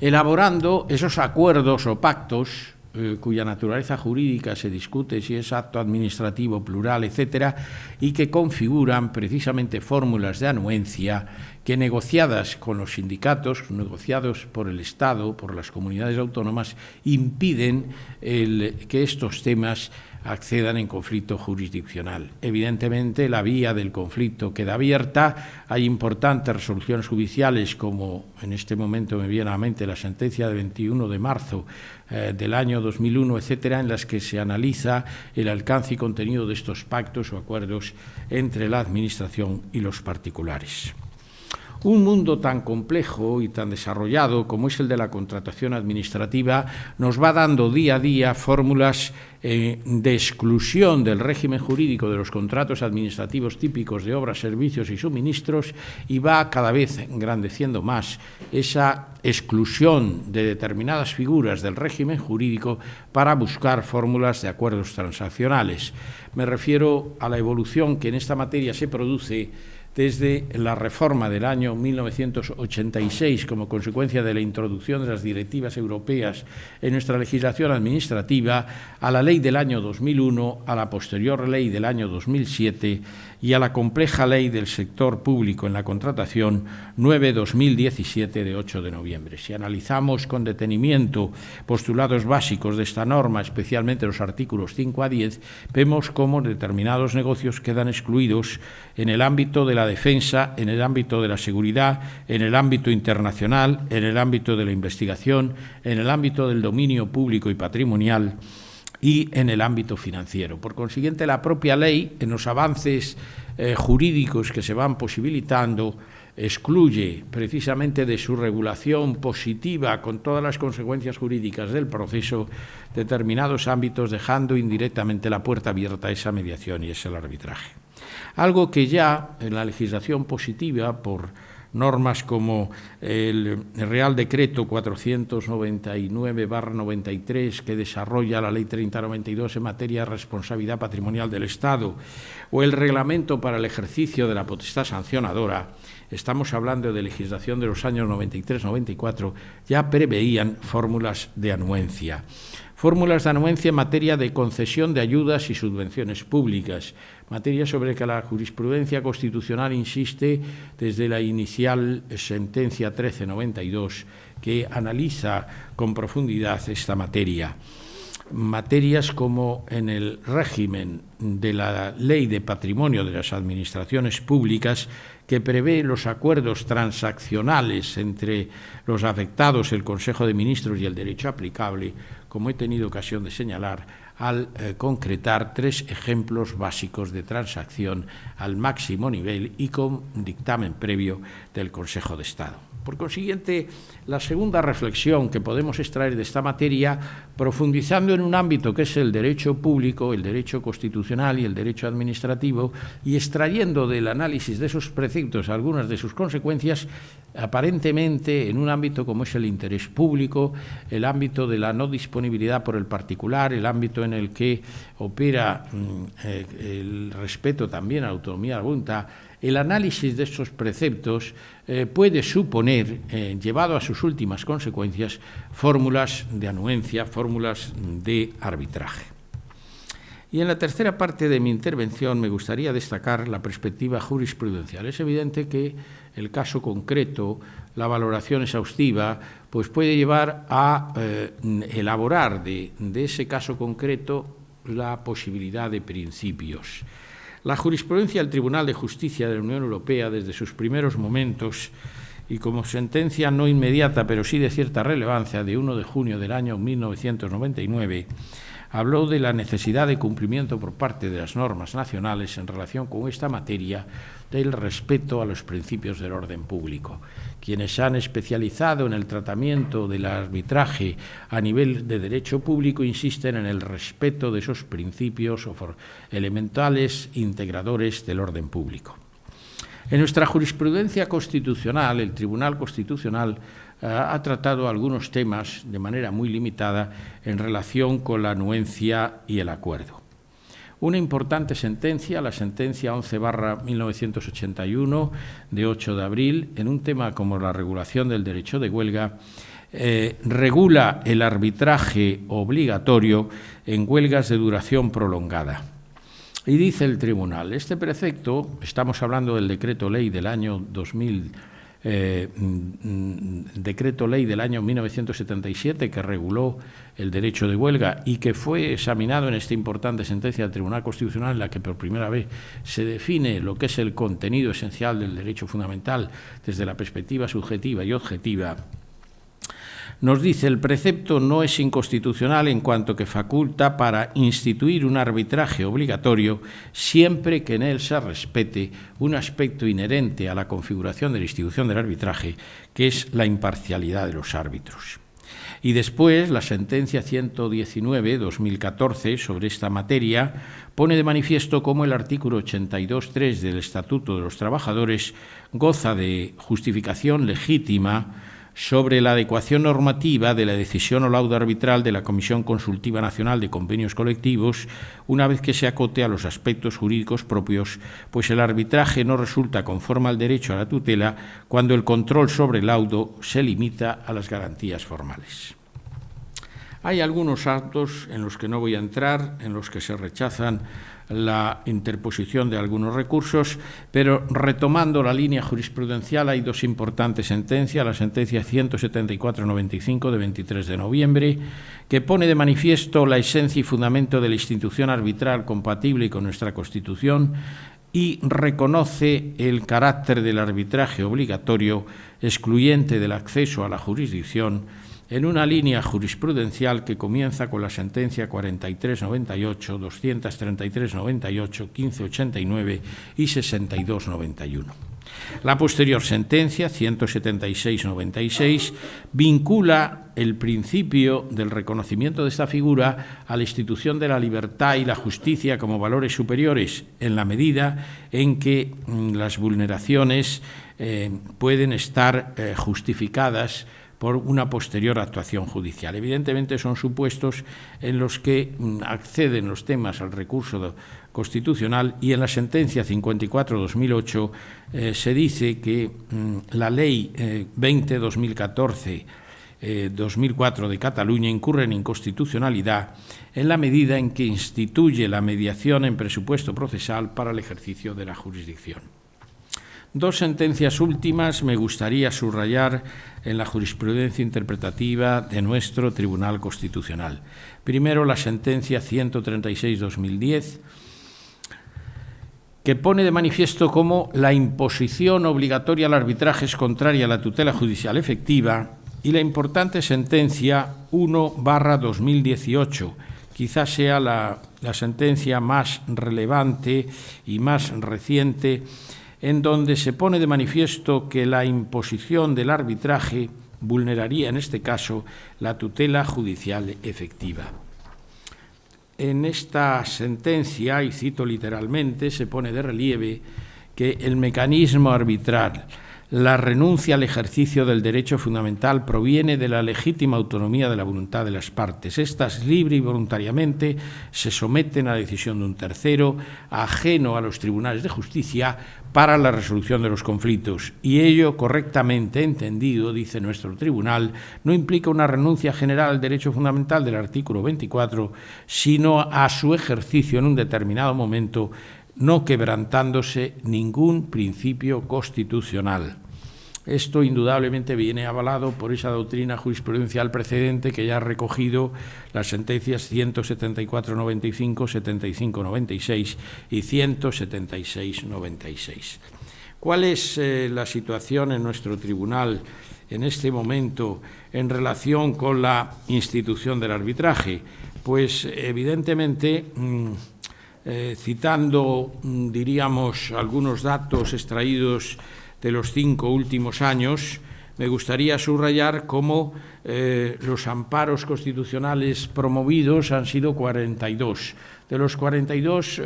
elaborando esos acuerdos o pactos cuya naturaleza jurídica se discute si es acto administrativo, plural, etcétera, y que configuran precisamente fórmulas de anuencia que, negociadas con los sindicatos, negociados por el Estado, por las comunidades autónomas, impiden que estos temas accedan en conflicto jurisdiccional. Evidentemente, la vía del conflicto queda abierta. Hay importantes resoluciones judiciales, como en este momento me viene a la mente la sentencia del 21 de marzo del año 2001, etcétera, en las que se analiza el alcance y contenido de estos pactos o acuerdos entre la Administración y los particulares. Un mundo tan complejo y tan desarrollado como es el de la contratación administrativa nos va dando día a día fórmulas de exclusión del régimen jurídico de los contratos administrativos típicos de obras, servicios y suministros, y va cada vez engrandeciendo más esa exclusión de determinadas figuras del régimen jurídico para buscar fórmulas de acuerdos transaccionales. Me refiero a la evolución que en esta materia se produce desde la reforma del año 1986 como consecuencia de la introducción de las directivas europeas en nuestra legislación administrativa, a la ley del año 2001, a la posterior ley del año 2007 y a la compleja ley del sector público en la contratación 9/2017 de 8 de noviembre. Si analizamos con detenimiento postulados básicos de esta norma, especialmente los artículos 5 a 10, vemos cómo determinados negocios quedan excluidos en el ámbito de la defensa, en el ámbito de la seguridad, en el ámbito internacional, en el ámbito de la investigación, en el ámbito del dominio público y patrimonial y en el ámbito financiero. Por consiguiente, la propia ley, en los avances jurídicos que se van posibilitando, excluye precisamente de su regulación positiva, con todas las consecuencias jurídicas del proceso, determinados ámbitos, dejando indirectamente la puerta abierta a esa mediación y es el arbitraje. Algo que ya en la legislación positiva, por normas como el Real Decreto 499/93, que desarrolla la Ley 3092 en materia de responsabilidad patrimonial del Estado, o el Reglamento para el ejercicio de la potestad sancionadora, estamos hablando de legislación de los años 93-94, ya preveían fórmulas de anuencia. Fórmulas de anuencia en materia de concesión de ayudas y subvenciones públicas, materia sobre que la jurisprudencia constitucional insiste desde la inicial sentencia 1392, que analiza con profundidad esta materia. Materias como en el régimen de la Ley de Patrimonio de las Administraciones Públicas, que prevé los acuerdos transaccionales entre los afectados, el Consejo de Ministros y el derecho aplicable, como he tenido ocasión de señalar, al concretar 3 ejemplos básicos de transacción al máximo nivel y con dictamen previo del Consejo de Estado. Por consiguiente, la segunda reflexión que podemos extraer de esta materia, profundizando en un ámbito que es el derecho público, el derecho constitucional y el derecho administrativo, y extrayendo del análisis de esos preceptos algunas de sus consecuencias, aparentemente en un ámbito como es el interés público, el ámbito de la no disponibilidad por el particular, el ámbito en el que opera el respeto también a la autonomía de la voluntad, el análisis de estos preceptos puede suponer, llevado a sus últimas consecuencias, fórmulas de anuencia, fórmulas de arbitraje. Y en la tercera parte de mi intervención me gustaría destacar la perspectiva jurisprudencial. Es evidente que el caso concreto, la valoración exhaustiva, pues puede llevar a elaborar de ese caso concreto la posibilidad de principios. La jurisprudencia del Tribunal de Justicia de la Unión Europea, desde sus primeros momentos, y como sentencia no inmediata, pero sí de cierta relevancia, de 1 de junio del año 1999, habló de la necesidad de cumplimiento por parte de las normas nacionales en relación con esta materia del respeto a los principios del orden público. Quienes se han especializado en el tratamiento del arbitraje a nivel de derecho público insisten en el respeto de esos principios elementales integradores del orden público. En nuestra jurisprudencia constitucional, el Tribunal Constitucional ha tratado algunos temas de manera muy limitada en relación con la anuencia y el acuerdo. Una importante sentencia, la sentencia 11/1981 de 8 de abril, en un tema como la regulación del derecho de huelga, regula el arbitraje obligatorio en huelgas de duración prolongada. Y dice el tribunal, este precepto, estamos hablando del decreto ley del año 1977 que reguló el derecho de huelga y que fue examinado en esta importante sentencia del Tribunal Constitucional en la que por primera vez se define lo que es el contenido esencial del derecho fundamental desde la perspectiva subjetiva y objetiva. Nos dice, el precepto no es inconstitucional en cuanto que faculta para instituir un arbitraje obligatorio siempre que en él se respete un aspecto inherente a la configuración de la institución del arbitraje, que es la imparcialidad de los árbitros. Y después, la sentencia 119/2014 sobre esta materia pone de manifiesto cómo el artículo 82.3 del Estatuto de los Trabajadores goza de justificación legítima sobre la adecuación normativa de la decisión o laudo arbitral de la Comisión Consultiva Nacional de Convenios Colectivos, una vez que se acote a los aspectos jurídicos propios, pues el arbitraje no resulta conforme al derecho a la tutela cuando el control sobre el laudo se limita a las garantías formales. Hay algunos actos en los que no voy a entrar, en los que se rechazan la interposición de algunos recursos, pero retomando la línea jurisprudencial hay dos importantes sentencias, la sentencia 174/95 de 23 de noviembre, que pone de manifiesto la esencia y fundamento de la institución arbitral compatible con nuestra Constitución y reconoce el carácter del arbitraje obligatorio excluyente del acceso a la jurisdicción en una línea jurisprudencial que comienza con la sentencia 4398, 23398, 1589 y 6291. La posterior sentencia, 17696, vincula el principio del reconocimiento de esta figura a la institución de la libertad y la justicia como valores superiores en la medida en que las vulneraciones pueden estar justificadas por una posterior actuación judicial. Evidentemente son supuestos en los que acceden los temas al recurso constitucional y en la sentencia 54/2008 se dice que la ley 20/2014 2004 de Cataluña incurre en inconstitucionalidad en la medida en que instituye la mediación en presupuesto procesal para el ejercicio de la jurisdicción. Dos sentencias últimas me gustaría subrayar en la jurisprudencia interpretativa de nuestro Tribunal Constitucional. Primero, la sentencia 136/2010, que pone de manifiesto cómo la imposición obligatoria al arbitraje es contraria a la tutela judicial efectiva, y la importante sentencia 1/2018, quizás sea la sentencia más relevante y más reciente, en donde se pone de manifiesto que la imposición del arbitraje vulneraría, en este caso, la tutela judicial efectiva. En esta sentencia, y cito literalmente, se pone de relieve que el mecanismo arbitral, la renuncia al ejercicio del derecho fundamental proviene de la legítima autonomía de la voluntad de las partes. Estas libre y voluntariamente se someten a la decisión de un tercero, ajeno a los tribunales de justicia, para la resolución de los conflictos. Y ello, correctamente entendido, dice nuestro tribunal, no implica una renuncia general al derecho fundamental del artículo 24, sino a su ejercicio en un determinado momento, no quebrantándose ningún principio constitucional. Esto indudablemente viene avalado por esa doctrina jurisprudencial precedente que ya ha recogido las sentencias 174/95, 75/96 y 176/96. ¿Cuál es la situación en nuestro tribunal en este momento en relación con la institución del arbitraje? Pues evidentemente, citando, diríamos, algunos datos extraídos de los 5 últimos años, me gustaría subrayar cómo los amparos constitucionales promovidos han sido 42. De los 42,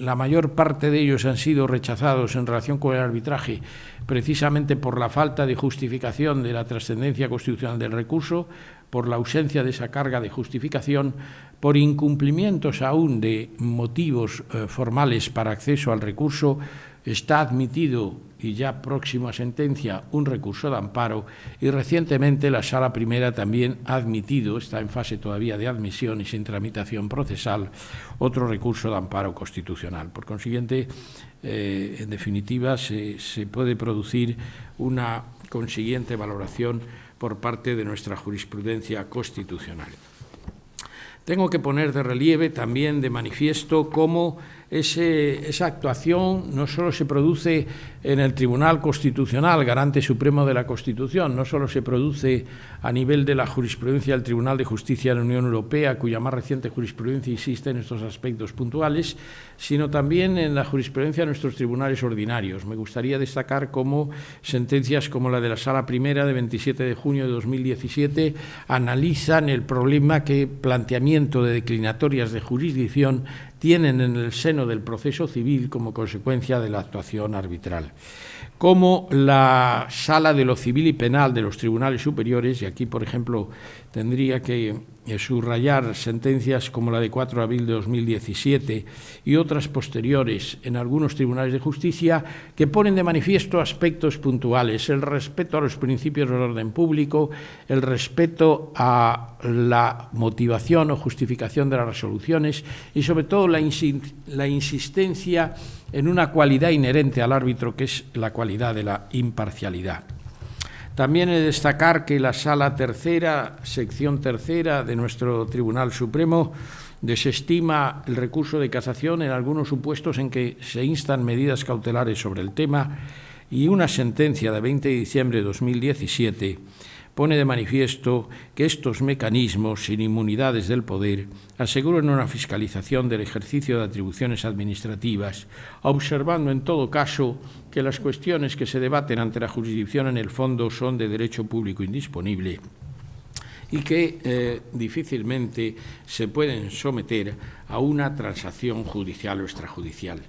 la mayor parte de ellos han sido rechazados en relación con el arbitraje, precisamente por la falta de justificación de la trascendencia constitucional del recurso, por la ausencia de esa carga de justificación, por incumplimientos aún de motivos formales para acceso al recurso. Está admitido, y ya próximo a sentencia, un recurso de amparo, y recientemente la Sala Primera también ha admitido, está en fase todavía de admisión y sin tramitación procesal, otro recurso de amparo constitucional. Por consiguiente, en definitiva, se puede producir una consiguiente valoración por parte de nuestra jurisprudencia constitucional. Tengo que poner de relieve también de manifiesto cómo esa actuación no solo se produce en el Tribunal Constitucional, garante supremo de la Constitución, no solo se produce a nivel de la jurisprudencia del Tribunal de Justicia de la Unión Europea, cuya más reciente jurisprudencia insiste en estos aspectos puntuales, sino también en la jurisprudencia de nuestros tribunales ordinarios. Me gustaría destacar cómo sentencias como la de la Sala Primera de 27 de junio de 2017 analizan el problema que planteamiento de declinatorias de jurisdicción tienen en el seno del proceso civil como consecuencia de la actuación arbitral. Como la Sala de lo Civil y Penal de los Tribunales Superiores, y aquí, por ejemplo, tendría que subrayar sentencias como la de 4 de abril de 2017 y otras posteriores en algunos tribunales de justicia, que ponen de manifiesto aspectos puntuales: el respeto a los principios del orden público, el respeto a la motivación o justificación de las resoluciones y, sobre todo, la insistencia en una cualidad inherente al árbitro, que es la cualidad de la imparcialidad. También he de destacar que la Sala Tercera, sección tercera de nuestro Tribunal Supremo, desestima el recurso de casación en algunos supuestos en que se instan medidas cautelares sobre el tema, y una sentencia de 20 de diciembre de 2017 pone de manifiesto que estos mecanismos sin inmunidades del poder aseguran una fiscalización del ejercicio de atribuciones administrativas, observando en todo caso que las cuestiones que se debaten ante la jurisdicción en el fondo son de derecho público indisponible y que difícilmente se pueden someter a una transacción judicial o extrajudicial.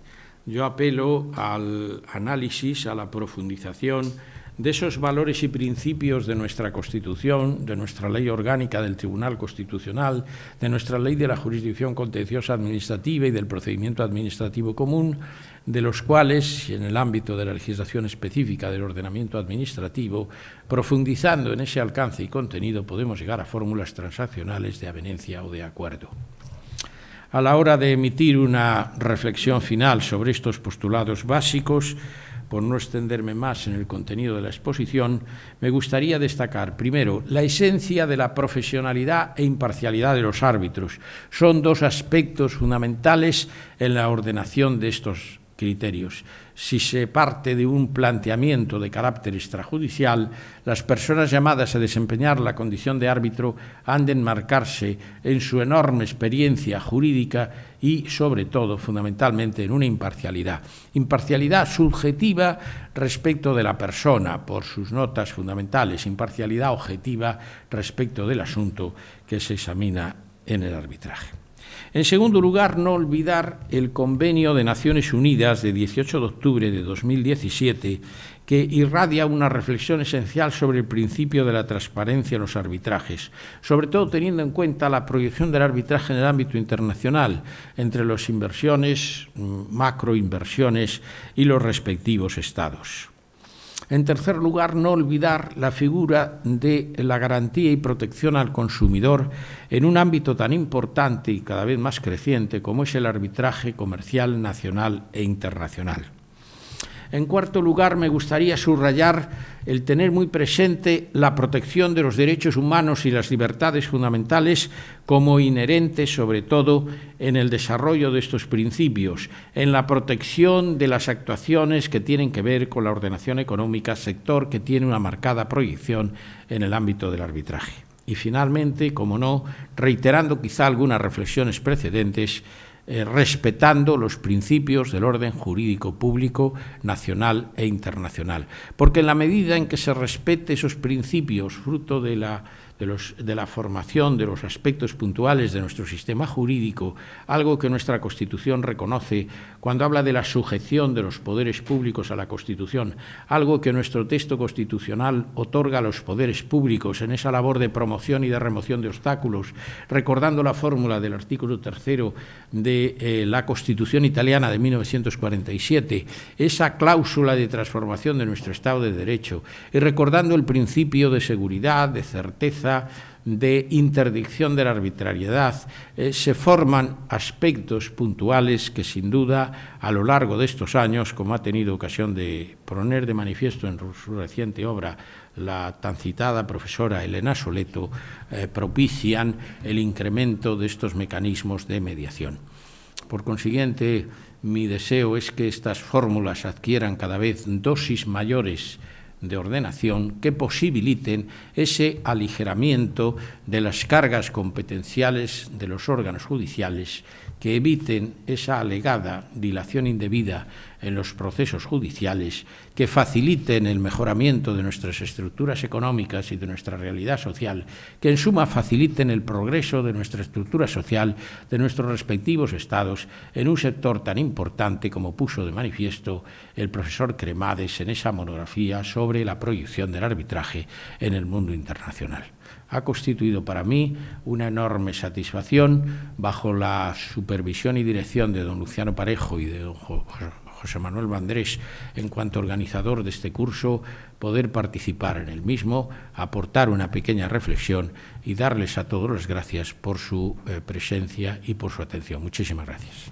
Yo apelo al análisis, a la profundización de esos valores y principios de nuestra Constitución, de nuestra Ley Orgánica del Tribunal Constitucional, de nuestra Ley de la Jurisdicción Contenciosa Administrativa y del Procedimiento Administrativo Común, de los cuales, en el ámbito de la legislación específica del ordenamiento administrativo, profundizando en ese alcance y contenido, podemos llegar a fórmulas transaccionales de avenencia o de acuerdo. A la hora de emitir una reflexión final sobre estos postulados básicos, por no extenderme más en el contenido de la exposición, me gustaría destacar, primero, la esencia de la profesionalidad e imparcialidad de los árbitros. Son dos aspectos fundamentales en la ordenación de estos criterios. Si se parte de un planteamiento de carácter extrajudicial, las personas llamadas a desempeñar la condición de árbitro han de enmarcarse en su enorme experiencia jurídica y, sobre todo, fundamentalmente, en una imparcialidad. Imparcialidad subjetiva respecto de la persona, por sus notas fundamentales, imparcialidad objetiva respecto del asunto que se examina en el arbitraje. En segundo lugar, no olvidar el Convenio de Naciones Unidas de 18 de octubre de 2017, que irradia una reflexión esencial sobre el principio de la transparencia en los arbitrajes, sobre todo teniendo en cuenta la proyección del arbitraje en el ámbito internacional, entre las inversiones, macroinversiones y los respectivos estados. En tercer lugar, no olvidar la figura de la garantía y protección al consumidor en un ámbito tan importante y cada vez más creciente como es el arbitraje comercial nacional e internacional. En cuarto lugar, me gustaría subrayar el tener muy presente la protección de los derechos humanos y las libertades fundamentales como inherentes, sobre todo, en el desarrollo de estos principios, en la protección de las actuaciones que tienen que ver con la ordenación económica, sector que tiene una marcada proyección en el ámbito del arbitraje. Y finalmente, como no, reiterando quizá algunas reflexiones precedentes, respetando los principios del orden jurídico público nacional e internacional. Porque en la medida en que se respete esos principios, fruto de la formación de los aspectos puntuales de nuestro sistema jurídico, algo que nuestra Constitución reconoce cuando habla de la sujeción de los poderes públicos a la Constitución, algo que nuestro texto constitucional otorga a los poderes públicos en esa labor de promoción y de remoción de obstáculos, recordando la fórmula del artículo 3º de la Constitución italiana de 1947, esa cláusula de transformación de nuestro Estado de Derecho, y recordando el principio de seguridad, de certeza, de interdicción de la arbitrariedad, se forman aspectos puntuales que sin duda a lo largo de estos años, como ha tenido ocasión de poner de manifiesto en su reciente obra la tan citada profesora Elena Soleto, propician el incremento de estos mecanismos de mediación. Por consiguiente, mi deseo es que estas fórmulas adquieran cada vez dosis mayores de ordenación que posibiliten ese aligeramiento de las cargas competenciales de los órganos judiciales, que eviten esa alegada dilación indebida en los procesos judiciales, que faciliten el mejoramiento de nuestras estructuras económicas y de nuestra realidad social, que en suma faciliten el progreso de nuestra estructura social, de nuestros respectivos estados, en un sector tan importante como puso de manifiesto el profesor Cremades en esa monografía sobre la proyección del arbitraje en el mundo internacional. Ha constituido para mí una enorme satisfacción, bajo la supervisión y dirección de don Luciano Parejo y de don José Manuel Vandrés, en cuanto organizador de este curso, poder participar en el mismo, aportar una pequeña reflexión y darles a todos las gracias por su presencia y por su atención. Muchísimas gracias.